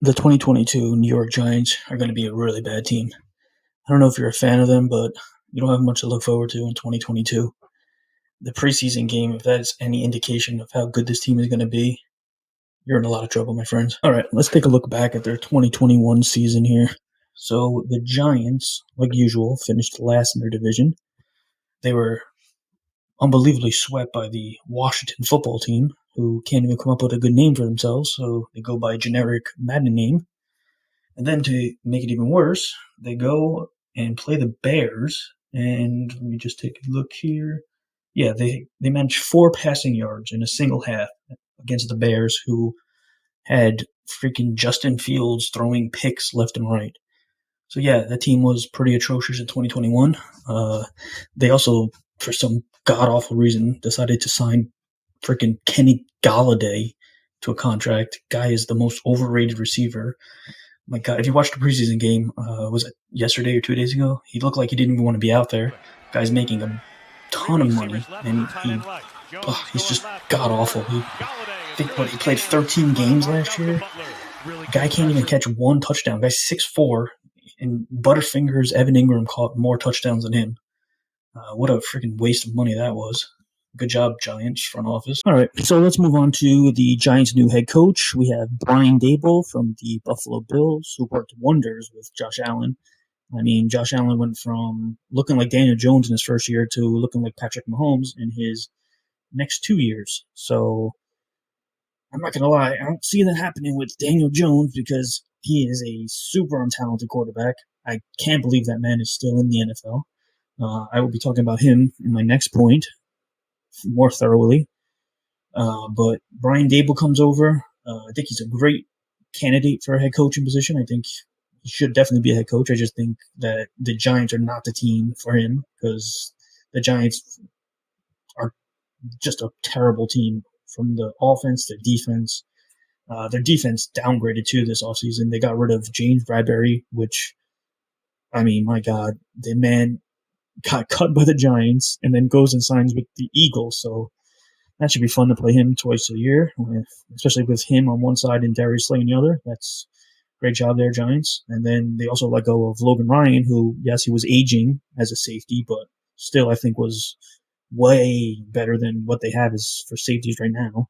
The 2022 New York Giants are going to be a really bad team. I don't know if you're a fan of them, but you don't have much to look forward to in 2022. The preseason game, if that's any indication of how good this team is going to be, you're in a lot of trouble, my friends. All right, let's take a look back at their 2021 season here. So the Giants, like usual, finished last in their division. They were unbelievably swept by the Washington football team, who can't even come up with a good name for themselves, so they go by a generic Madden name. And then to make it even worse, they go and play the Bears. And let me just take a look here. Yeah, they managed 4 passing yards in a single half against the Bears, who had freaking Justin Fields throwing picks left and right. So yeah, that team was pretty atrocious in 2021. They also, for some god-awful reason, decided to sign freaking Kenny Golladay to a contract. Guy is the most overrated receiver. My God, if you watched the preseason game, was it yesterday or 2 days ago? He looked like he didn't even want to be out there. Guy's making a ton of money, and he's just god awful. He played 13 games last year. Guy can't even catch one touchdown. Guy's 6'4", and Butterfingers Evan Ingram caught more touchdowns than him. What a freaking waste of money that was. Good job, Giants front office. All right, so let's move on to the Giants' new head coach. We have Brian Daboll from the Buffalo Bills, who worked wonders with Josh Allen. I mean, Josh Allen went from looking like Daniel Jones in his first year to looking like Patrick Mahomes in his next 2 years. So I'm not going to lie, I don't see that happening with Daniel Jones because he is a super untalented quarterback. I can't believe that man is still in the NFL. I will be talking about him in my next point more thoroughly. But Brian Daboll comes over. I think he's a great candidate for a head coaching position. I think he should definitely be a head coach. I just think that the Giants are not the team for him because the Giants are just a terrible team from the offense to defense. Their defense downgraded too this offseason. They got rid of James Bradburry, which, I mean, my God, the man got cut by the Giants and then goes and signs with the Eagles. So that should be fun to play him twice a year, especially with him on one side and Darius Slayton on the other. That's a great job there, Giants. And then they also let go of Logan Ryan, who, yes, he was aging as a safety, but still I think was way better than what they have is for safeties right now.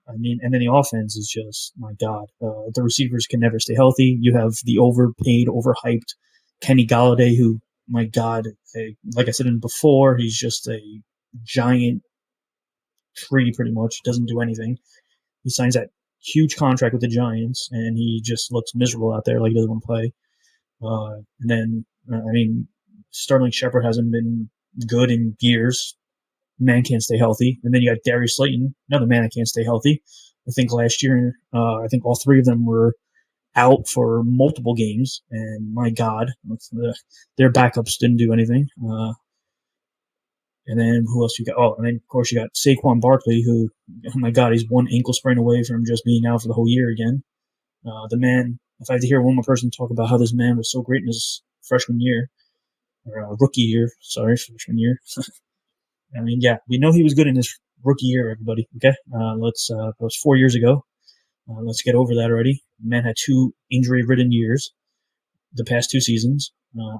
I mean, and then the offense is just, my God, the receivers can never stay healthy. You have the overpaid, overhyped Kenny Golladay, who, my God, like I said before, he's just a giant tree pretty much, doesn't do anything. He signs that huge contract with the Giants, and he just looks miserable out there like he doesn't want to play. And then, I mean, Sterling Shepard hasn't been good in years. Man can't stay healthy. And then you got Darius Slayton, another man that can't stay healthy. I think last year, I think all 3 of them were out for multiple games, and my God, their backups didn't do anything. And then who else you got? Oh, and then of course you got Saquon Barkely, who, oh my God, he's one ankle sprain away from just being out for the whole year again. The man, if I had to hear one more person talk about how this man was so great in his freshman year, or freshman year. I mean, yeah, we know he was good in his rookie year, everybody. Okay, that was 4 years ago. Let's get over that already. The man had 2 injury-ridden years the past 2 seasons.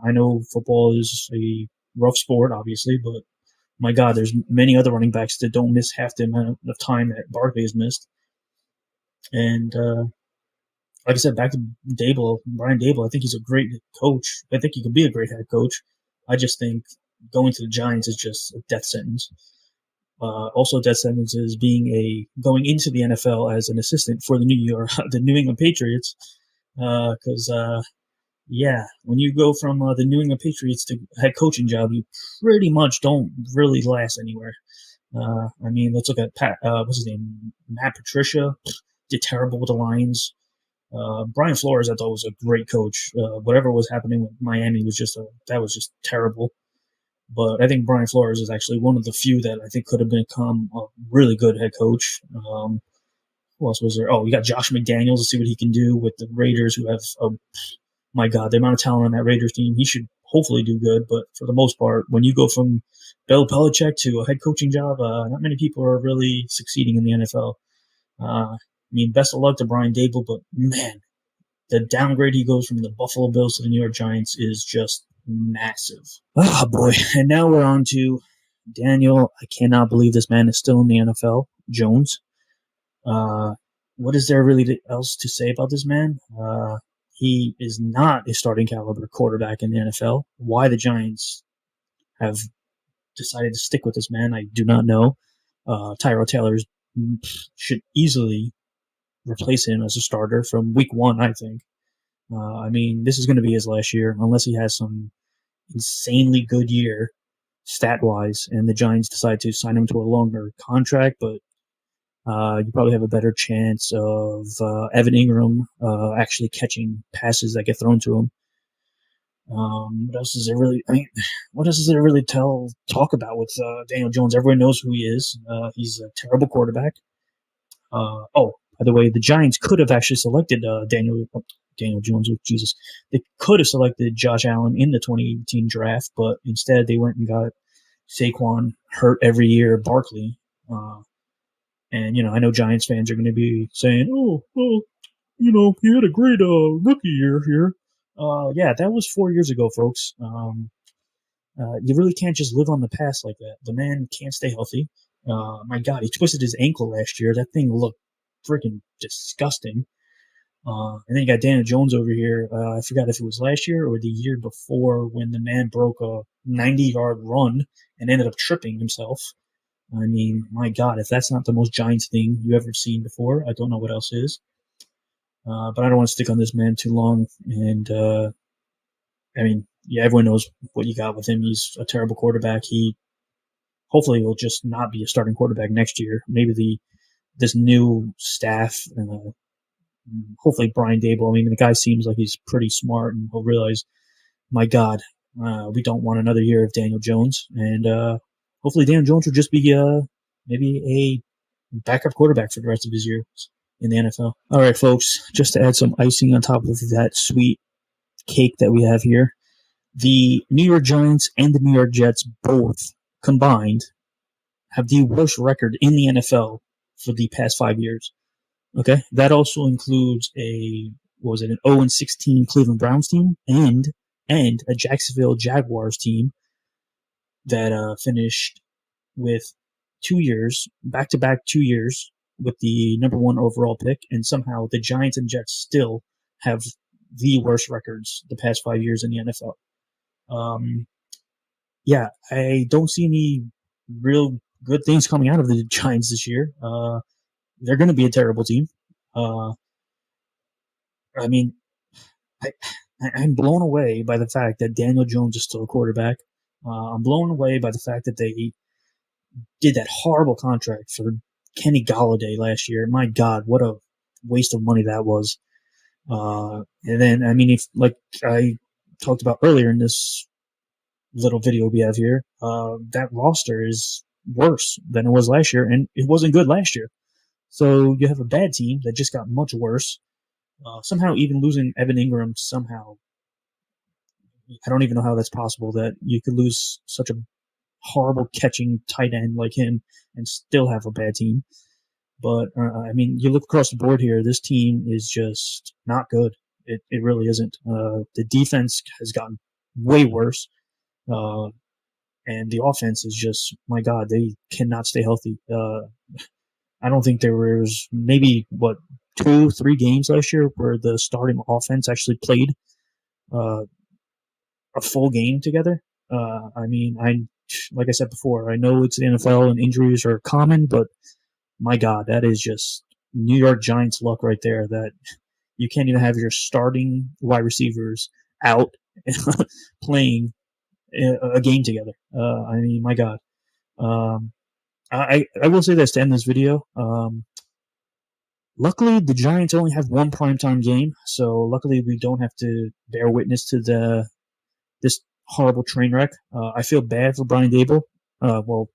I know football is a rough sport, obviously, but my God, there's many other running backs that don't miss half the amount of time that Barkley has missed. And like I said, back to Brian Daboll, I think he's a great coach. I think he could be a great head coach. I just think going to the Giants is just a death sentence. Also, death sentence is going into the NFL as an assistant for the New England Patriots. Because when you go from the New England Patriots to head coaching job, you pretty much don't really last anywhere. I mean, let's look at what's his name, Matt Patricia, did terrible with the Lions. Brian Flores, I thought, was a great coach. Whatever was happening with Miami was just terrible. But I think Brian Flores is actually one of the few that I think could have become a really good head coach. Who else was there? Oh, you got Josh McDaniels to see what he can do with the Raiders, who have, my God, the amount of talent on that Raiders team. He should hopefully do good. But for the most part, when you go from Bill Belichick to a head coaching job, not many people are really succeeding in the NFL. mean, best of luck to Brian Daboll, but man, the downgrade he goes from the Buffalo Bills to the New York Giants is just massive. Oh boy! And now we're on to Daniel. I cannot believe this man is still in the NFL. Jones. What is there really else to say about this man? He is not a starting caliber quarterback in the NFL. Why the Giants have decided to stick with this man, I do not know. Tyrod Taylor should easily replace him as a starter from week 1, I think. I mean, this is going to be his last year, unless he has some insanely good year stat-wise, and the Giants decide to sign him to a longer contract, but you probably have a better chance of Evan Ingram actually catching passes that get thrown to him. What else is there really? I mean, what else is there really talk about with Daniel Jones? Everyone knows who he is. He's a terrible quarterback. By the way, the Giants could have actually selected Daniel Jones. Jesus, they could have selected Josh Allen in the 2018 draft, but instead they went and got Saquon, hurt every year, Barkley. And I know Giants fans are going to be saying, "Oh, well, he had a great rookie year here." Yeah, that was 4 years ago, folks. You really can't just live on the past like that. The man can't stay healthy. My God, he twisted his ankle last year. That thing looked freaking disgusting. And then you got Daniel Jones over here. I forgot if it was last year or the year before when the man broke a 90-yard run and ended up tripping himself. I mean, my God, if that's not the most Giants thing you ever seen before, I don't know what else is. But I don't want to stick on this man too long. And, I mean, yeah, everyone knows what you got with him. He's a terrible quarterback. He hopefully will just not be a starting quarterback next year. Maybe this new staff, hopefully Brian Daboll. I mean, the guy seems like he's pretty smart, and he'll realize, my God, we don't want another year of Daniel Jones. And hopefully Daniel Jones will just be maybe a backup quarterback for the rest of his years in the NFL. All right, folks, just to add some icing on top of that sweet cake that we have here, the New York Giants and the New York Jets both combined have the worst record in the NFL for the past 5 years. Okay, that also includes an 0-16 Cleveland Browns team and a Jacksonville Jaguars team that finished with 2 years, back-to-back 2 years, with the number 1 overall pick, and somehow the Giants and Jets still have the worst records the past 5 years in the NFL. Yeah, I don't see any real good things coming out of the Giants this year. They're going to be a terrible team. I mean, I'm blown away by the fact that Daniel Jones is still a quarterback. I'm blown away by the fact that they did that horrible contract for Kenny Golladay last year. My God, what a waste of money that was. And then, I mean, if like I talked about earlier in this little video we have here, that roster is worse than it was last year, and it wasn't good last year. So you have a bad team that just got much worse. Somehow, even losing Evan Ingram, somehow, I don't even know how that's possible, that you could lose such a horrible catching tight end like him and still have a bad team. But, I mean, you look across the board here, this team is just not good. It really isn't. The defense has gotten way worse. And the offense is just, my God, they cannot stay healthy. I don't think there was maybe, 2-3 games last year where the starting offense actually played a full game together. I mean, like I said before, I know it's the NFL and injuries are common, but my God, that is just New York Giants luck right there, that you can't even have your starting wide receivers out playing a game together. I mean, my God. I will say this to end this video. Luckily, the Giants only have one primetime game, so luckily we don't have to bear witness to this horrible train wreck. I feel bad for Brian Daboll. Well,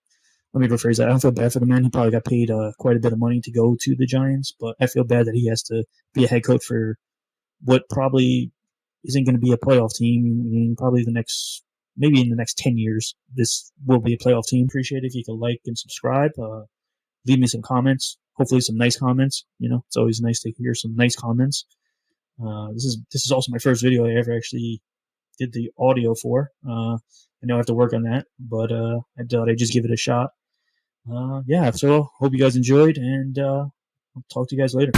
let me rephrase that. I don't feel bad for the man. He probably got paid quite a bit of money to go to the Giants, but I feel bad that he has to be a head coach for what probably isn't going to be a playoff team in probably maybe in the next 10 years. This will be a playoff team. Appreciate it if you could like and subscribe. leave me some comments. Hopefully, some nice comments. It's always nice to hear some nice comments. This is also my first video I ever actually did the audio for. I know I have to work on that, but I thought I'd just give it a shot. So hope you guys enjoyed, and I'll talk to you guys later.